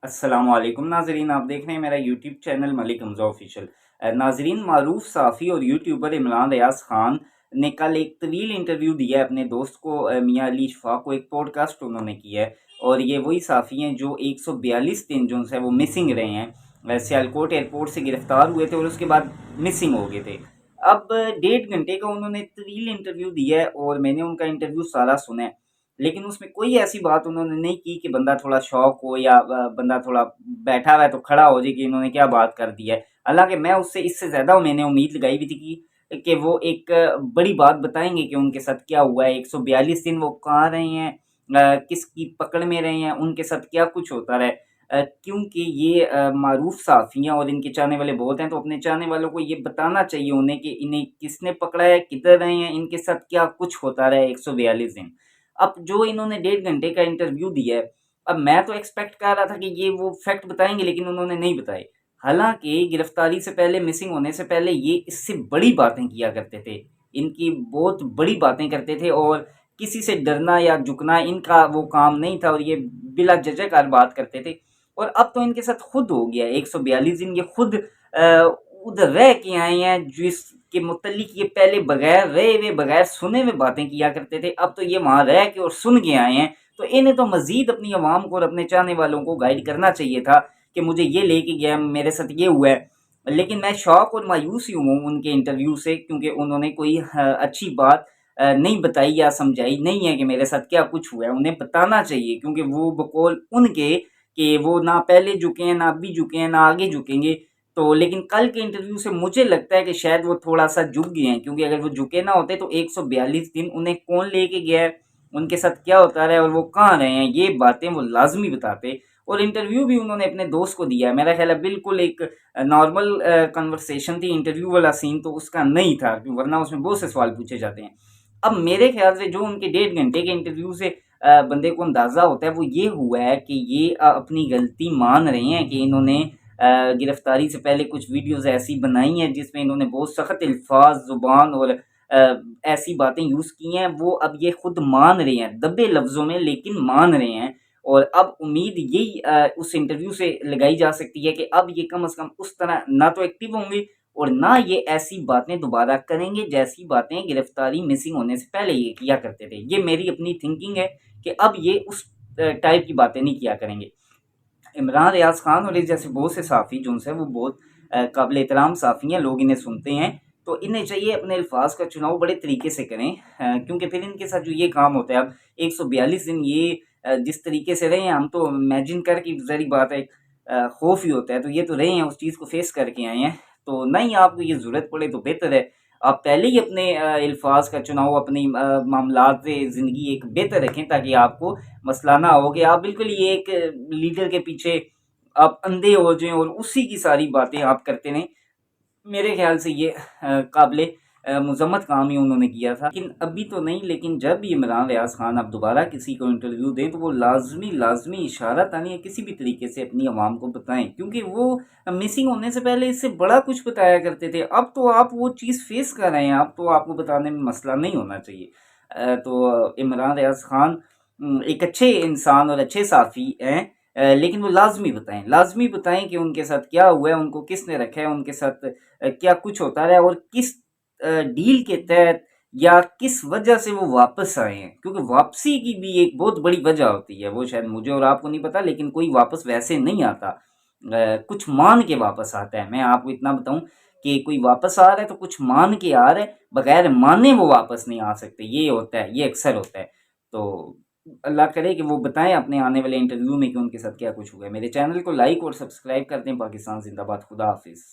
अस्सलाम वालेकुम नाजरीन, आप देख रहे हैं मेरा YouTube channel Malik Hamza official. नाजरीन, मारूफ साफ़ी और यूट्यूबर इमरान रियाज खान ने कल एक तवील इंटरव्यू दिया है अपने दोस्त को, मियाँ अली शफाक को। एक पॉडकास्ट उन्होंने किया है और ये वही साफ़ी हैं जो 142 दिन जो है वो मिसिंग रहे हैं। सियालकोट एयरपोर्ट से गिरफ़्तार हुए थे और उसके बाद मिसिंग हो गए थे। अब 1.5 घंटे का उन्होंने तवील इंटरव्यू दिया है और मैंने उनका इंटरव्यू सारा सुना है, लेकिन उसमें कोई ऐसी बात उन्होंने नहीं की कि बंदा थोड़ा शौक हो या बंदा थोड़ा बैठा हुआ है तो खड़ा हो जाए कि इन्होंने क्या बात कर दी है। हालांकि मैं उससे इससे ज़्यादा मैंने उम्मीद लगाई भी थी कि वो एक बड़ी बात बताएंगे कि उनके साथ क्या हुआ है, 142 दिन वो कहाँ रहे हैं, किसकी पकड़ में रहे हैं, उनके साथ क्या कुछ होता रहे। क्योंकि ये मारूफ साफ़ियाँ और इनके चाहने वाले बहुत हैं, तो अपने चाहने वालों को ये बताना चाहिए उन्हें कि इन्हें किसने पकड़ा है, किधर रहे हैं, इनके साथ क्या कुछ होता रहा है 142 दिन। अब जो इन्होंने 1.5 घंटे का इंटरव्यू दिया है, अब मैं तो एक्सपेक्ट कर रहा था कि ये वो फैक्ट बताएंगे, लेकिन उन्होंने नहीं बताए। हालांकि गिरफ्तारी से पहले, मिसिंग होने से पहले ये इससे बड़ी बातें किया करते थे, इनकी बहुत बड़ी बातें करते थे और किसी से डरना या झुकना इनका वो काम नहीं था और ये बिला झिझक बात करते थे। और अब तो इनके साथ खुद हो गया 142 दिन, ये खुद उधर रह के आए हैं जिसके मुतल्लिक ये पहले बगैर रहे हुए, बगैर सुने हुए बातें किया करते थे। अब तो ये वहाँ रह के और सुन के आए हैं, तो इन्हें तो मजीद अपनी आवाम को और अपने चाहने वालों को गाइड करना चाहिए था कि मुझे ये लेके गया, मेरे साथ ये हुआ है। लेकिन मैं शौक और मायूस ही हूँ उनके इंटरव्यू से, क्योंकि उन्होंने कोई अच्छी बात नहीं बताई या समझाई नहीं है कि मेरे साथ क्या कुछ हुआ है। उन्हें बताना चाहिए, क्योंकि वो बकौल उनके कि वो ना पहले झुके हैं, ना अभी झुके हैं, ना आगे झुकेंगे। तो लेकिन कल के इंटरव्यू से मुझे लगता है कि शायद वो थोड़ा-सा झुक गए हैं, क्योंकि अगर वो झुके ना होते तो 142 दिन उन्हें कौन लेके गया है, उनके साथ क्या होता रहा है और वो कहाँ रहे हैं, ये बातें वो लाज़मी बताते। और इंटरव्यू भी उन्होंने अपने दोस्त को दिया है। मेरा ख़्याल है बिल्कुल एक नॉर्मल कन्वर्सेशन थी, इंटरव्यू वाला सीन तो उसका नहीं था, वरना उसमें बहुत से सवाल पूछे जाते हैं। अब मेरे ख्याल से जो उनके 1.5 घंटे के इंटरव्यू से बंदे को अंदाज़ा होता है वो ये हुआ है कि ये अपनी गलती मान रहे हैं कि इन्होंने गिरफ्तारी से पहले कुछ वीडियोस ऐसी बनाई हैं जिसमें इन्होंने बहुत सख्त अल्फाज, ज़ुबान और ऐसी बातें यूज़ की हैं। वो अब ये खुद मान रहे हैं, दबे लफ्ज़ों में, लेकिन मान रहे हैं। और अब उम्मीद यही उस इंटरव्यू से लगाई जा सकती है कि अब ये कम से कम उस तरह ना तो एक्टिव होंगे और ना ये ऐसी बातें दोबारा करेंगे जैसी बातें गिरफ्तारी, मिसिंग होने से पहले ये किया करते थे। ये मेरी अपनी थिंकिंग है कि अब ये उस टाइप की बातें नहीं किया करेंगे। इमरान रियाज खान और इस जैसे बहुत से साफ़ी जो उनसे वो बहुत काबिल एहतराम साफ़ी हैं, लोग इन्हें सुनते हैं। तो इन्हें चाहिए अपने अल्फाज का चुनाव बड़े तरीके से करें, क्योंकि फिर इनके साथ जो ये काम होता है, अब 142 दिन ये जिस तरीके से रहे हैं, हम तो इमेजिन करके ज़ाहिर बात है खौफ ही होता है। तो ये तो रहे हैं, उस चीज़ को फेस करके आए हैं। तो नहीं, आपको ये ज़रूरत पड़े तो बेहतर है आप पहले ही अपने अल्फाज का चुनाव, अपनी मामलात ज़िंदगी एक बेहतर रखें, ताकि आपको मसला ना हो कि आप बिल्कुल ही एक लीडर के पीछे आप अंधे हो जाएँ और उसी की सारी बातें आप करते रहें। मेरे ख़्याल से ये काबिले मज़म्मत काम ही उन्होंने किया था। लेकिन अभी तो नहीं, लेकिन जब भी इमरान रियाज़ खान अब दोबारा किसी को इंटरव्यू दें तो वो लाज़मी इशारतन या किसी भी तरीके से अपनी आवाम को बताएँ, क्योंकि वो मिसिंग होने से पहले इससे बड़ा कुछ बताया करते थे। अब तो आप वो चीज़ फ़ेस कर रहे हैं, अब तो आपको बताने में मसला नहीं होना चाहिए। तो इमरान रियाज़ खान एक अच्छे इंसान और अच्छे साफ़ी हैं, लेकिन वो लाज़मी बताएँ कि उनके साथ क्या हुआ है, उनको किसने रखा है, उनके साथ क्या कुछ होता रहा है और किस डील के तहत या किस वजह से वो वापस आए हैं। क्योंकि वापसी की भी एक बहुत बड़ी वजह होती है, वो शायद मुझे और आपको नहीं पता, लेकिन कोई वापस वैसे नहीं आता। कुछ मान के वापस आता है। मैं आपको इतना बताऊँ कि कोई वापस आ रहा है तो कुछ मान के आ रहा है, बगैर माने वो वापस नहीं आ सकते। ये होता है, ये अक्सर होता है। तो अल्लाह करे कि वो बताएँ अपने आने वाले इंटरव्यू में कि उनके साथ क्या कुछ हुआ है। मेरे चैनल को लाइक और सब्सक्राइब कर दें। पाकिस्तान ज़िंदाबाद। खुदा हाफ़िज़।